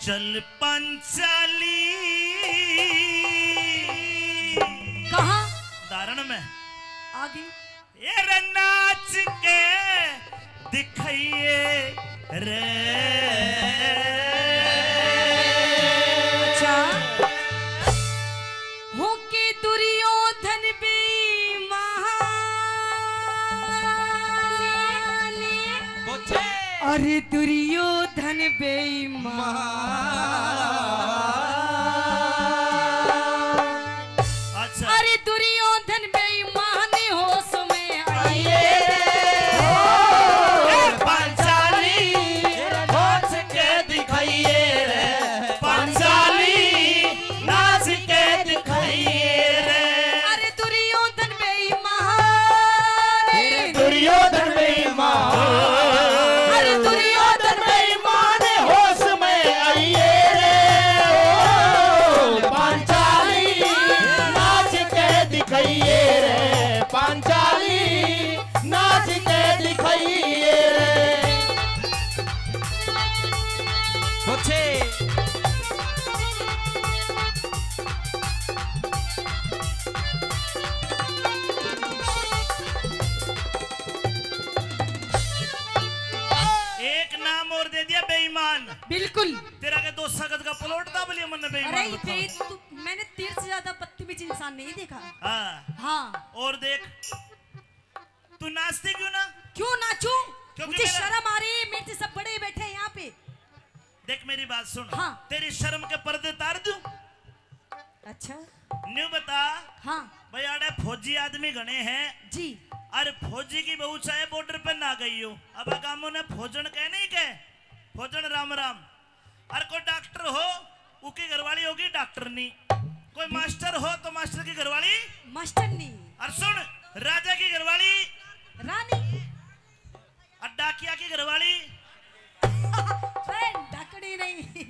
चल पंचाली। कहाँ? धारण में आगे। ये रे नाच के दिखाइए रे। अच्छा हो के दुर्योधन बेईमान। अरे दुर्योधन बेईमान। अच्छा अरे दुर्योधन बेईमान होश में आइए पंचाली नाच के दिखाइए रे। पंचाली नाच के दिखाइए रे। अरे दुर्योधन बेईमान। दुर्योधन बेईमान। अरे दुर्योधन बेईमान होश में आइए रे। ओ पांचाली नाच के दिखाइए रे। पांचाली नाच के दिखाइए रे। बच्चे एक नाम और दे दिया बेईमान। बिल्कुल। तेरा के दो सगत का प्लॉट था बोलिए मन अरे बेईमान ये बताओ। मैंने तीर से ज्यादा बदतमीज इंसान नहीं देखा। हाँ हाँ और देख तू नाचती क्यों ना? क्यों नाचूं? क्योंकि मुझे मेरा- शर्म आ रही है। मेरे से सब बड़े बैठे हैं यहाँ पे। देख मेरी बात सुन। हाँ। तेरी शर्म के पर्दे तार दूं? अच्छा न्यू बता हाँ भाई आड़े फौजी आदमी गणे हैं। जी। अरे फौजी की बहू चाहे बॉर्डर पे ना गई हो, अब कामों ने फौजन कह नहीं कह फौजन राम राम। अरे कोई डॉक्टर हो उसकी घरवाली होगी डॉक्टरनी। कोई मास्टर हो तो मास्टर की घरवाली मास्टर नहीं और सुन राजा की घरवाली रानी। और डाकिया की घरवाली डाकड़ी नहीं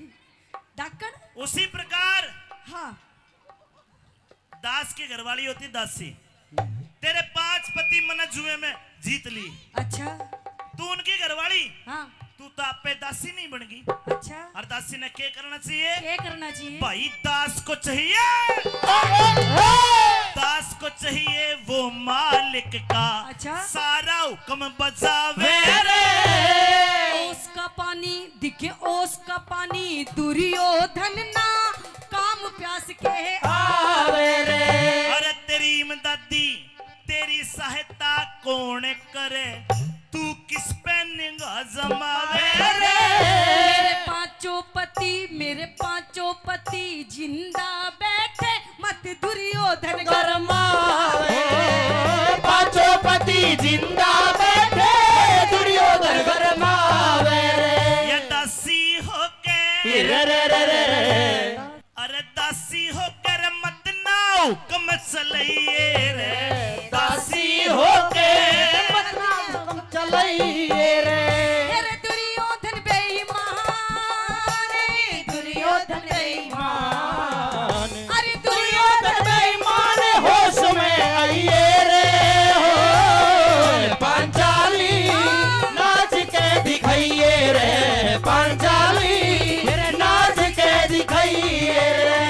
डाकण। उसी प्रकार हाँ दास की घरवाली होती दासी। तेरे 5 पति मन जुए में जीत ली, अच्छा तू उनकी घरवाली, हाँ तू तो आप पे दासी नहीं बन गई। अच्छा और दासी ने क्या करना चाहिए? क्या करना चाहिए? भाई दास को चाहिए, दास को चाहिए वो मालिक का अच्छा। सारा हुक्म बजावे रे। ओस का पानी दिखे ओस का पानी दुर्योधन ना काम प्यास के आवे रे। अरे तेरी इमदादी तेरी सहायता कौन करे? तू किस पे निगाह जमावे रे? मेरे पांचों पति जिंदा बैठे मत दुर्योधन गरमावे। पांचों पति जिंदा बैठे दुर्योधन गरमावे रे। ये दासी होके रे रे रे रे रे। अरे दासी होकर मत ना हुक्म चलाइए रे। दासी होके मतना हुक्म चलाइए रे। अरे दुर्योधन बेईमान। दुर्योधन बेईमान। अरे दुर्योधन बेईमान होश में आइए रे। हो पांचाली नाच के दिखाइए रे। पांचाली नाच के दिखाइए रे।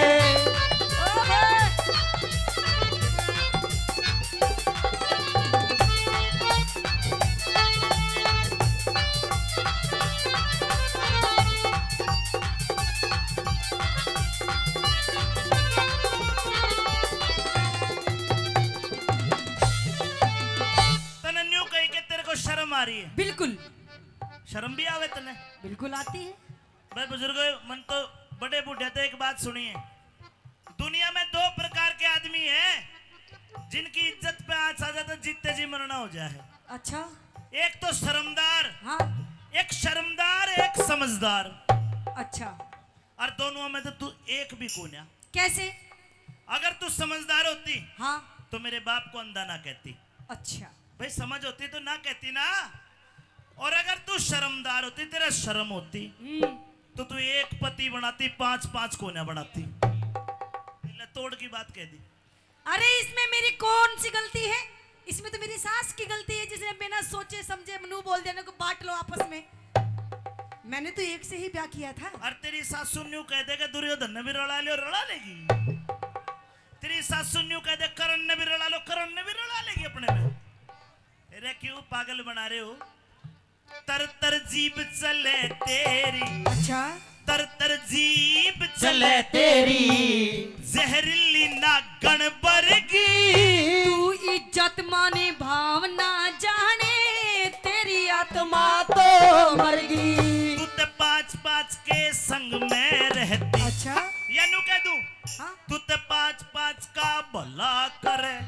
तने न्यू कही के तेरे को शर्म आ रही है? बिल्कुल शर्म भी आवे तने? बिल्कुल आती है। भाई बुजुर्ग मन तो बड़े बूढ़े तो एक बात सुनिए, दुनिया में 2 प्रकार के आदमी हैं जिनकी इज्जत पे आंच आ जाता जीतते जी मरना हो जाए। अच्छा एक तो शर्मदार, हाँ एक शर्मदार एक समझदार। अच्छा और दोनों में तो तू एक भी कोन्या। कैसे? अगर तू समझदार होती हाँ तो मेरे बाप को अंधा ना कहती। अच्छा भाई समझ होती तो ना कहती ना। और अगर तू शर्मदार होती, तेरा शर्म होती तो तू एक पति बनाती, 5-5 कोन्या बनाती। तोड़ की बात कह दी। अरे इसमें मेरी कौन सी गलती है? इसमें तो मेरी सास की गलती है जिसने बिना सोचे समझे मुंह बोल देने को बांट लो आपस में। मैंने तो एक से ही ब्याह किया था। और तेरी सासू न्यू कह दे कि दुर्योधन ने भी रड़ा लियो, रड़ा लेगी। तेरी सासू न्यू कह दे करण ने भी रड़ा लो, करण ने भी रड़ा लेगी अपने में। अरे क्यों पागल बना रहे हो? तर तर जीभ चले तेरी, अच्छा, तर तर जीभ चले तेरी जहरीली नागण बरगी। तू इज्जत माने भावना जाने, तेरी आत्मा तो मरगी। तू ते पाँच पाँच के संग में रहती। अच्छा, या न्यू कह दूं, हाँ, तू ते पाँच पाँच का भला करे,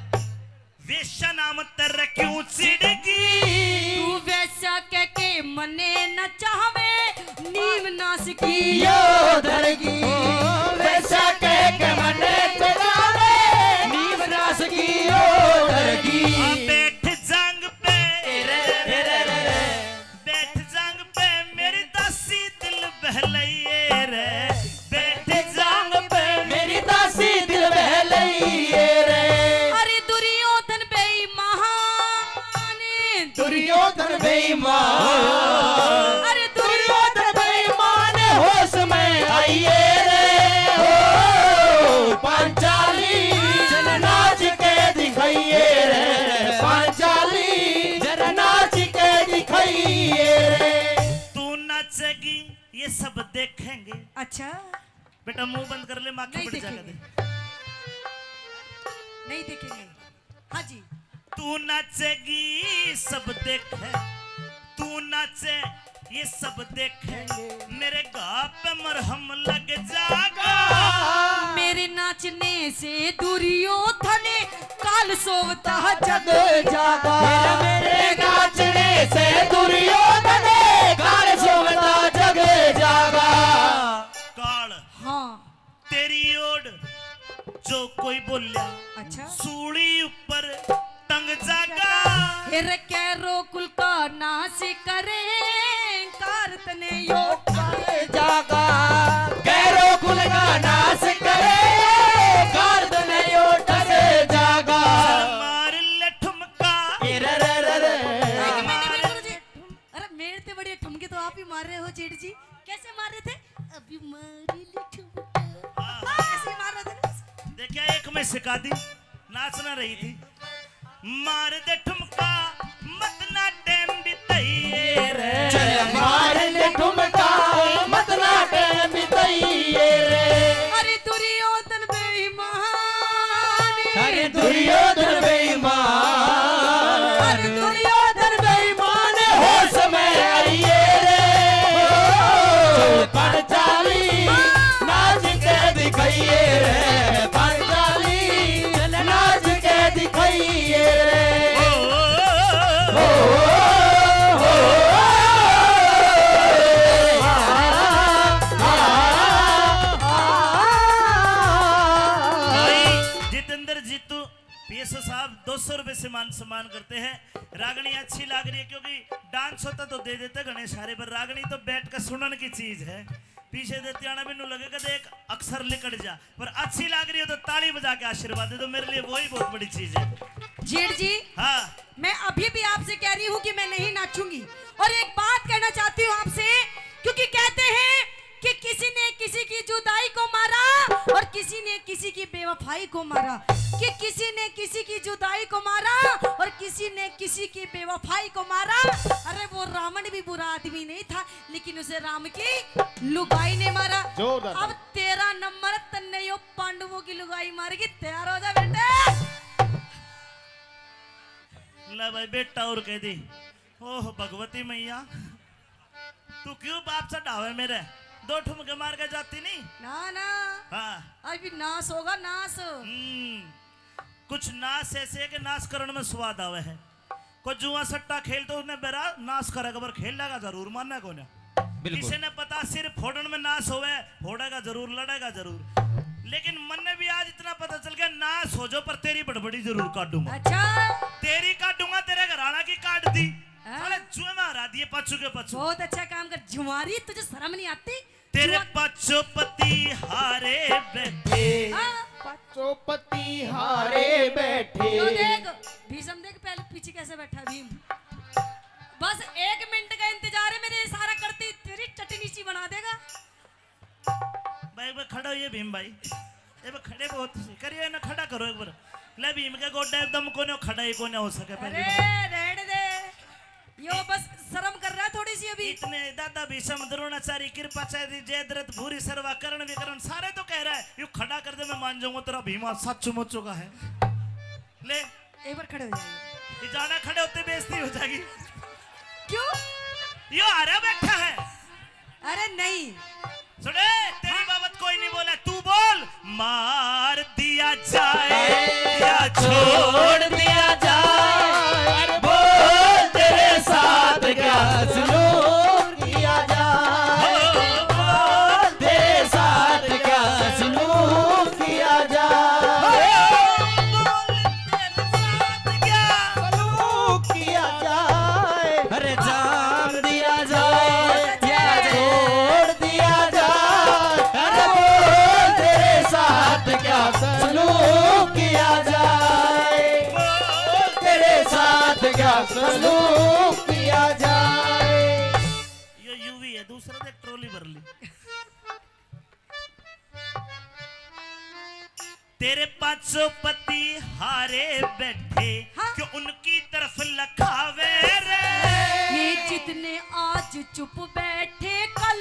वेश्या नाम तेरे क्यों चिड़गी। तू वैसा कह के मने न चाहवे, नीम नास की यो धरगी वैसा कह के मने चलावे, नीम नास की यो धरगी। आ बैठ जांग पे, बैठ जांग पे मेरी दासी दिल बहलाइए रे। बैठ जांग पे मेरी दासी दिल बहलाइए रे। अरे दुर्योधन बेईमान, दुर्योधन बेईमान, अरे दुर्योधन बेईमान होश में आइए रे हो। पांचाली जरा नाच के दिखाइए रे, पांचाली जरा नाच के दिखाइए रे। तू नाचेगी ये सब देखेंगे। अच्छा, बेटा मुंह बंद कर ले, माँ की नहीं बड़ी जगह देखेंगे। दे। नहीं देखेंगे। हाँ जी, तू नाचेगी सब देखे, तू नाचे ये सब देखे, मेरे घाव पे मरहम लग जाएगा। मेरे नाचने से दुर्योधन काल सोवता जग जागा। मेरे नाचने से दुर्योधन काल सोवता जग जागा। काल हाँ, तेरी ओर जो कोई बोलिया, अच्छा, सूली ऊपर टंग जागा। फिर कैरो कुल का नाश करे, कारतने यो जागा गैरो कुल का नाश करे, गर्दन यो ठग जागा। मार ले ठुमका, अरे मेरे ते बड़ी ठुमके तो आप ही मार रहे हो जेठ जी। कैसे मार रहे थे? अभी मारी ले ठुमका, ऐसे ही मार रहे थे ना। देखिए एक में सिखा दी, नाचना रही थी। मार दे ठुमका मत ना टेम बिताइए रे। चल मार ले ठुमका मत ना टेम बिताइए रे। अरे दुर्योधन बेईमान, अरे दुर्योधन बेईमान, अरे दुर्योधन बेईमान होश में आइए रे। पांचाली नाच के दिखाइए रे, पांचाली नाच के दिखाइए रे। ओ, भाई जितेंद्र जीतू पीएसओ साहब 200 रुपए से मान सम्मान करते हैं। रागनी अच्छी लग रही है क्योंकि डांस होता तो दे देते गणेश हारे, पर रागनी तो बैठ कर सुनने की चीज है। पीछे देते आना भी नु लगेगा देख अक्सर लिकट जा, पर अच्छी लग रही हो तो ताली बजा के आशीर्वाद दे दो, मेरे लिए वही बहुत बड़ी चीज है। जेठ जी, हाँ मैं अभी भी आपसे कह रही हूँ कि मैं नहीं नाचूंगी। और एक बात कहना चाहती हूँ आपसे, क्योंकि कहते हैं कि किसी ने किसी की जुदाई को मारा और किसी ने किसी की बेवफाई को मारा, कि किसी ने किसी की जुदाई को मारा और किसी ने किसी की बेवफाई को मारा। अरे वो रावण भी बुरा आदमी नहीं था, लेकिन उसे राम की लुगाई ने मारा। अब तेरा नंबर तन्ने यो पांडवों की लुगाई मारेगी, तैयार हो जा बेटे। ला भाई बेटा और कह दी, ओह भगवती मैया तू क्यों बाप से डावे मेरे, 2 ठुमके मार के जाती नहीं। ना ना, हाँ अभी नाश होगा नाश। कुछ नाश ऐसे है कि नाश करने में स्वाद आवे है। कोई जुआ सट्टा खेल तो उन्हें बेरा नाश करेगा, पर खेल लेगा जरूर, मानना को किसी ने पता सिर्फ फोड़न में नाश होवे, फोड़ेगा जरूर, लड़ेगा जरूर। लेकिन मन में भी आज इतना पता चल गया नाश हो जो, पर तेरी बड़बड़ी जरूर काटूंगा। अच्छा, तेरी काटूंगा, तेरे घराना की काट दी, हाँ? साले जुए में हरा दिए पच्चू के पच्चू। बहुत अच्छा काम कर। जुआरी तुझे शर्म नहीं आती? तेरे पच्चोपति हारे बैठे, पच्चोपति हारे बैठे। तो देख भीषम, देख पहले पीछे कैसे बैठा भीम। बस 1 मिनट का इंतजार है, मेरे इशारा करती तेरे मेरी चटनी सी बना देगा। भाई एक बार खड़ा हो ये भीम भाई, एक बार खड़े बहुत करिए ना, खड़ा करो एक बार। ले भीम के गोड्डा एकदम कोने खड़ा ही कोने हो सके अरे पहले। रहने दे, यो बस शर्म कर रहा है थोड़ी सी अभी। इतने दादा भीषम द्रोणाचार्य कृपाचार्य जयद्रथ भूरी सर्वा कर्ण विकर्ण सारे तो कह रहा है, यू खड़ा कर दे मैं मान जाऊंगा तेरा भीमा सच मुच्चो का है। ले एक बार खड़े हो जाइए। ये जाना खड़े होते बेइज्जती हो जाएगी। क्यों? यो आरा बैठा है। अरे नहीं, सुने तेरी बाबत कोई नहीं बोला, तू बोल। मार दिया जाए या छोड़ दिया जाए, बोल तेरे साथ क्या सलूक किया जाए, बोल तेरे साथ क्या सलूक किया जाए, सलूक किया जाए, अरे जान दिया जाए या छोड़ दिया जाए, अरे बोल तेरे साथ क्या सलूक किया जाए, बोल तेरे साथ क्या सलूक किया जाए। यो यूवी है, दूसरा देख ट्रॉली भर ली। तेरे पांचों पति हारे बैठे, हाँ? क्यों उनकी तरफ लखावे रे। ये जितने आज चुप बैठे कल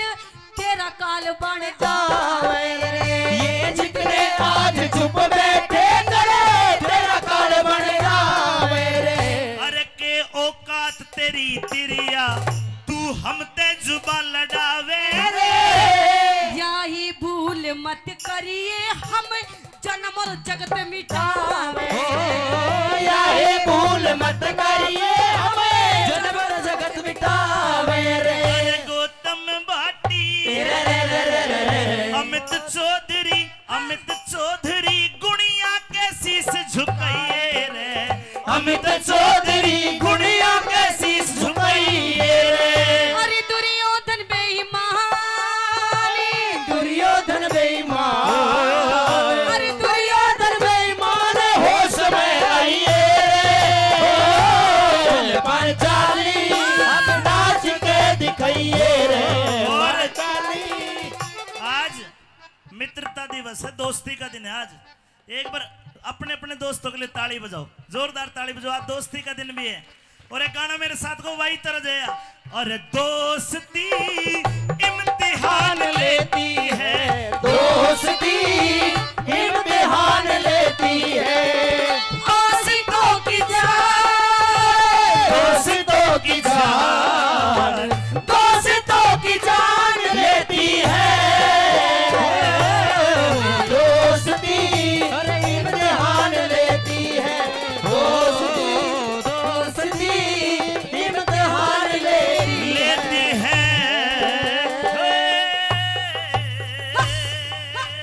तेरा काल बन जाए रे। ये जितने आज चुप बैठे करे तेरा काल बन जावे रे। अरे के औकात तेरी तिरिया, तू हम ते जुबा लड़ावे रे। यही भूल मत करिए हम जन्म और जगत मिटावे। याहे भूल मत करिए हमें जन्म और जगत मिटावे रे। अरे गौतम भाटी, अमित चौधरी, अमित चौधरी गुड़िया के शीश झुकाइए रे। अमित चौधरी गुड़िया के शीश झुकाइए रे। अरे दुर्योधन बेईमानी, दुर्योधन बेईमान, अरे दुर्योधन बेईमान होश में आइए रे। पांचाली अब नाच के दिखाइए रे। पांचाली आज मित्रता दिवस है, दोस्ती का दिन है आज। एक बार अपने अपने दोस्तों के लिए ताली बजाओ, जोरदार ताली बजाओ, आज दोस्ती का दिन भी है। और एक गाना मेरे साथ को वही तरह जाए, और दोस्ती इम्तिहान लेती है,